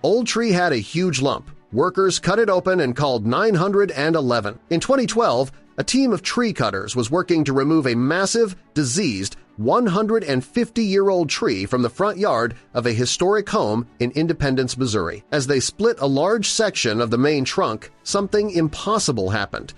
Old tree had a huge lump. Workers cut it open and called 911. In 2012, a team of tree cutters was working to remove a massive, diseased, 150-year-old tree from the front yard of a historic home in Independence, Missouri. As they split a large section of the main trunk, something impossible happened.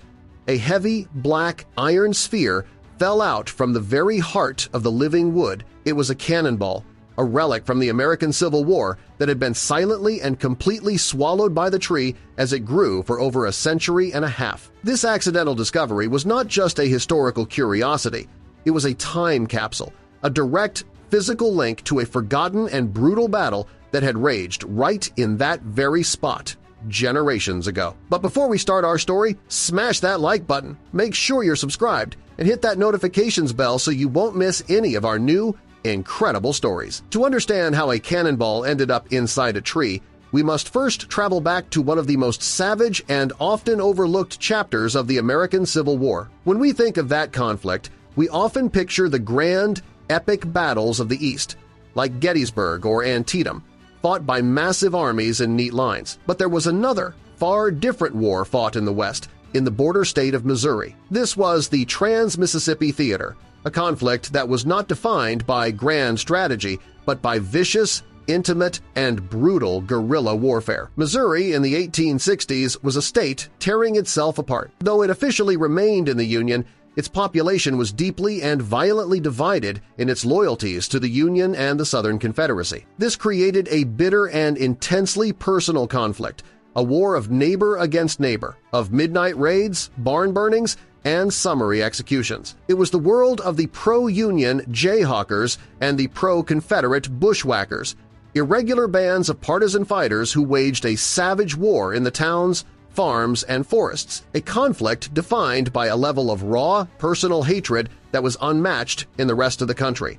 A heavy, black iron sphere fell out from the very heart of the living wood. It was a cannonball, a relic from the American Civil War that had been silently and completely swallowed by the tree as it grew for over a century and a half. This accidental discovery was not just a historical curiosity. It was a time capsule, a direct physical link to a forgotten and brutal battle that had raged right in that very spot generations ago. But before we start our story, smash that like button, make sure you're subscribed, and hit that notifications bell so you won't miss any of our new, incredible stories. To understand how a cannonball ended up inside a tree, we must first travel back to one of the most savage and often overlooked chapters of the American Civil War. When we think of that conflict, we often picture the grand, epic battles of the East, like Gettysburg or Antietam, fought by massive armies in neat lines. But there was another, far different war fought in the West, in the border state of Missouri. This was the Trans-Mississippi Theater, a conflict that was not defined by grand strategy, but by vicious, intimate, and brutal guerrilla warfare. Missouri in the 1860s was a state tearing itself apart. Though it officially remained in the Union, its population was deeply and violently divided in its loyalties to the Union and the Southern Confederacy. This created a bitter and intensely personal conflict, a war of neighbor against neighbor, of midnight raids, barn burnings, and summary executions. It was the world of the pro-Union Jayhawkers and the pro-Confederate Bushwhackers, irregular bands of partisan fighters who waged a savage war in the towns, farms, and forests, a conflict defined by a level of raw, personal hatred that was unmatched in the rest of the country.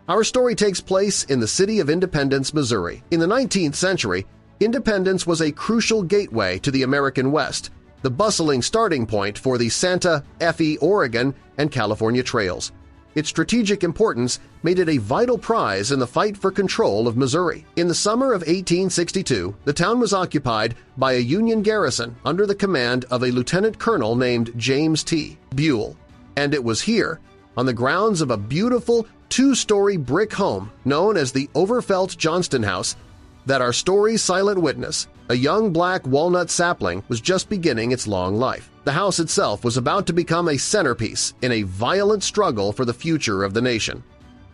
Our story takes place in the city of Independence, Missouri. In the 19th century, Independence was a crucial gateway to the American West, the bustling starting point for the Santa Fe, Oregon, and California trails. Its strategic importance made it a vital prize in the fight for control of Missouri. In the summer of 1862, the town was occupied by a Union garrison under the command of a lieutenant colonel named James T. Buell, and it was here, on the grounds of a beautiful two-story brick home known as the Overfelt Johnston house, that our story's silent witness, a young black walnut sapling, was just beginning its long life. The house itself was about to become a centerpiece in a violent struggle for the future of the nation.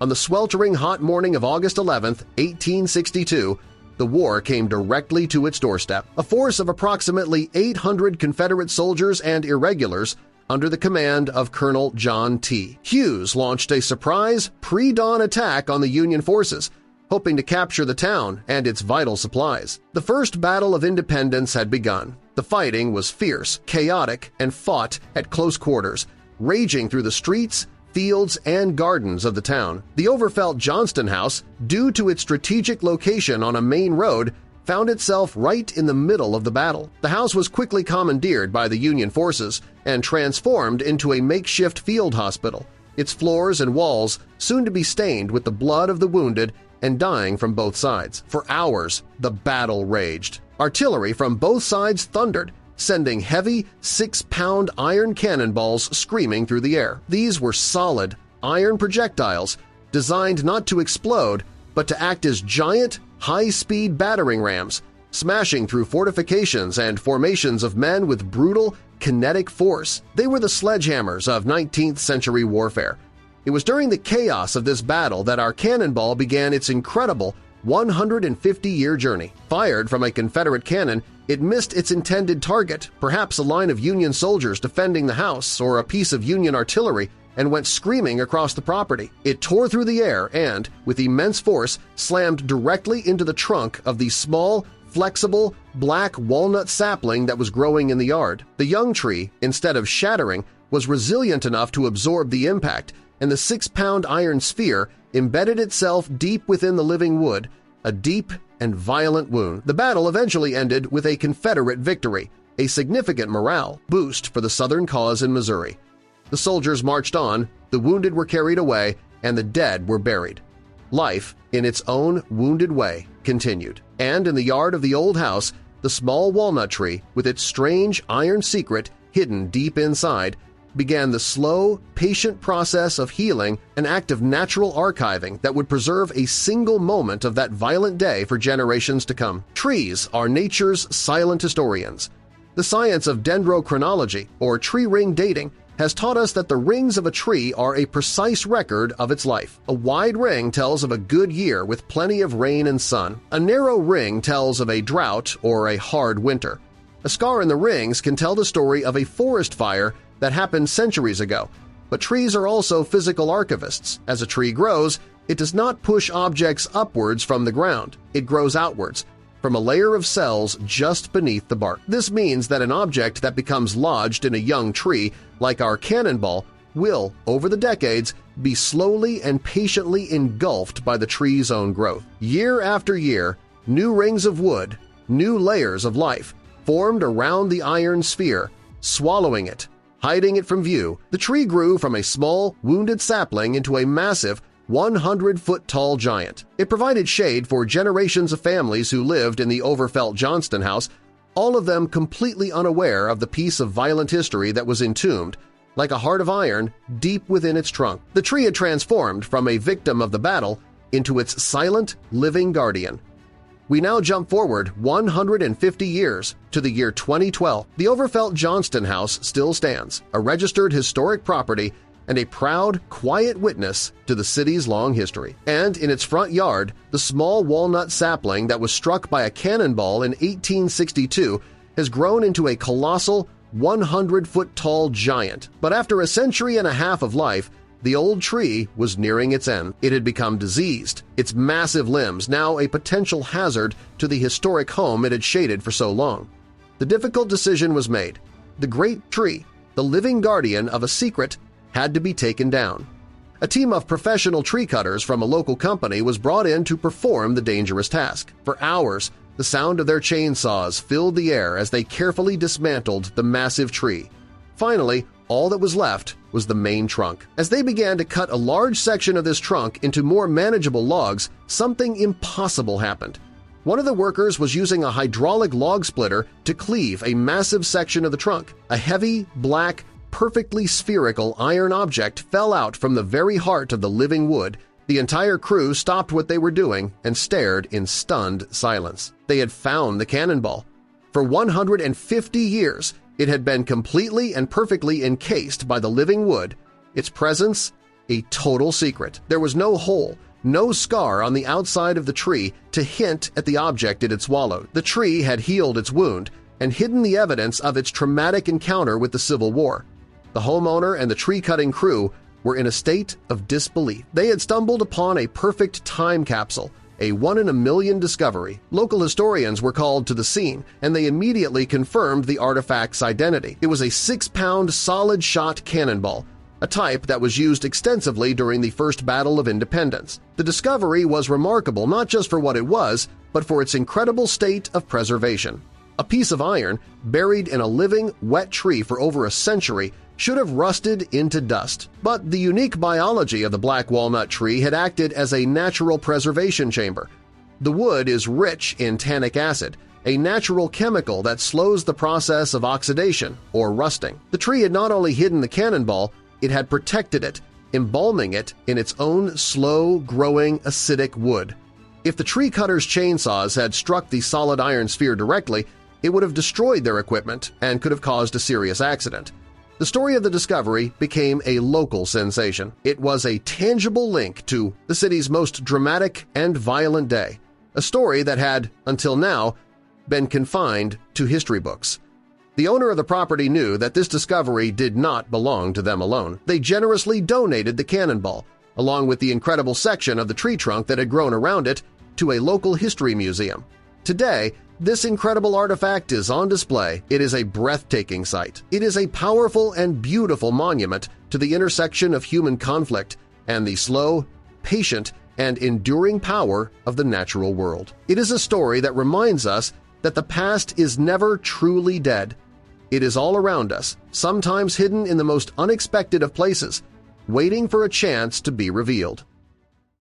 On the sweltering hot morning of August 11, 1862, the war came directly to its doorstep. A force of approximately 800 Confederate soldiers and irregulars under the command of Colonel John T. Hughes launched a surprise pre-dawn attack on the Union forces, hoping to capture the town and its vital supplies. The First Battle of Independence had begun. The fighting was fierce, chaotic, and fought at close quarters, raging through the streets, fields, and gardens of the town. The Overfelt Johnston house, due to its strategic location on a main road, found itself right in the middle of the battle. The house was quickly commandeered by the Union forces and transformed into a makeshift field hospital, its floors and walls soon to be stained with the blood of the wounded and dying from both sides. For hours, the battle raged. Artillery from both sides thundered, sending heavy 6-pound iron cannonballs screaming through the air. These were solid, iron projectiles designed not to explode but to act as giant, high-speed battering rams, smashing through fortifications and formations of men with brutal, kinetic force. They were the sledgehammers of 19th-century warfare. It was during the chaos of this battle that our cannonball began its incredible 150-year journey. Fired from a Confederate cannon, it missed its intended target, perhaps a line of Union soldiers defending the house or a piece of Union artillery, and went screaming across the property. It tore through the air and, with immense force, slammed directly into the trunk of the small, flexible, black walnut sapling that was growing in the yard. The young tree, instead of shattering, was resilient enough to absorb the impact, and the 6-pound iron sphere embedded itself deep within the living wood, a deep and violent wound. The battle eventually ended with a Confederate victory, a significant morale boost for the Southern cause in Missouri. The soldiers marched on, the wounded were carried away, and the dead were buried. Life, in its own wounded way, continued, and in the yard of the old house, the small walnut tree, with its strange iron secret hidden deep inside, began the slow, patient process of healing, an act of natural archiving that would preserve a single moment of that violent day for generations to come. Trees are nature's silent historians. The science of dendrochronology, or tree ring dating, has taught us that the rings of a tree are a precise record of its life. A wide ring tells of a good year with plenty of rain and sun. A narrow ring tells of a drought or a hard winter. A scar in the rings can tell the story of a forest fire that happened centuries ago. But trees are also physical archivists. As a tree grows, it does not push objects upwards from the ground. It grows outwards, from a layer of cells just beneath the bark. This means that an object that becomes lodged in a young tree, like our cannonball, will, over the decades, be slowly and patiently engulfed by the tree's own growth. Year after year, new rings of wood, new layers of life, formed around the iron sphere, swallowing it, hiding it from view. The tree grew from a small, wounded sapling into a massive, 100-foot-tall giant. It provided shade for generations of families who lived in the Overfelt Johnston house, all of them completely unaware of the piece of violent history that was entombed, like a heart of iron, deep within its trunk. The tree had transformed from a victim of the battle into its silent, living guardian. We now jump forward 150 years to the year 2012. The Overfelt Johnston house still stands, a registered historic property and a proud, quiet witness to the city's long history. And in its front yard, the small walnut sapling that was struck by a cannonball in 1862 has grown into a colossal 100-foot-tall giant. But after a century and a half of life, the old tree was nearing its end. It had become diseased, its massive limbs now a potential hazard to the historic home it had shaded for so long. The difficult decision was made. The great tree, the living guardian of a secret, had to be taken down. A team of professional tree cutters from a local company was brought in to perform the dangerous task. For hours, the sound of their chainsaws filled the air as they carefully dismantled the massive tree. Finally, all that was left was the main trunk. As they began to cut a large section of this trunk into more manageable logs, something impossible happened. One of the workers was using a hydraulic log splitter to cleave a massive section of the trunk. A heavy, black, perfectly spherical iron object fell out from the very heart of the living wood. The entire crew stopped what they were doing and stared in stunned silence. They had found the cannonball. For 150 years, it had been completely and perfectly encased by the living wood, its presence a total secret. There was no hole, no scar on the outside of the tree to hint at the object it had swallowed. The tree had healed its wound and hidden the evidence of its traumatic encounter with the Civil War. The homeowner and the tree-cutting crew were in a state of disbelief. They had stumbled upon a perfect time capsule, a one-in-a-million discovery. Local historians were called to the scene, and they immediately confirmed the artifact's identity. It was a 6-pound solid-shot cannonball, a type that was used extensively during the First Battle of Independence. The discovery was remarkable not just for what it was, but for its incredible state of preservation. A piece of iron, buried in a living, wet tree for over a century, should have rusted into dust. But the unique biology of the black walnut tree had acted as a natural preservation chamber. The wood is rich in tannic acid, a natural chemical that slows the process of oxidation or rusting. The tree had not only hidden the cannonball, it had protected it, embalming it in its own slow-growing acidic wood. If the tree cutter's chainsaws had struck the solid iron sphere directly, it would have destroyed their equipment and could have caused a serious accident. The story of the discovery became a local sensation. It was a tangible link to the city's most dramatic and violent day, a story that had, until now, been confined to history books. The owner of the property knew that this discovery did not belong to them alone. They generously donated the cannonball, along with the incredible section of the tree trunk that had grown around it, to a local history museum. Today, this incredible artifact is on display. It is a breathtaking sight. It is a powerful and beautiful monument to the intersection of human conflict and the slow, patient, and enduring power of the natural world. It is a story that reminds us that the past is never truly dead. It is all around us, sometimes hidden in the most unexpected of places, waiting for a chance to be revealed.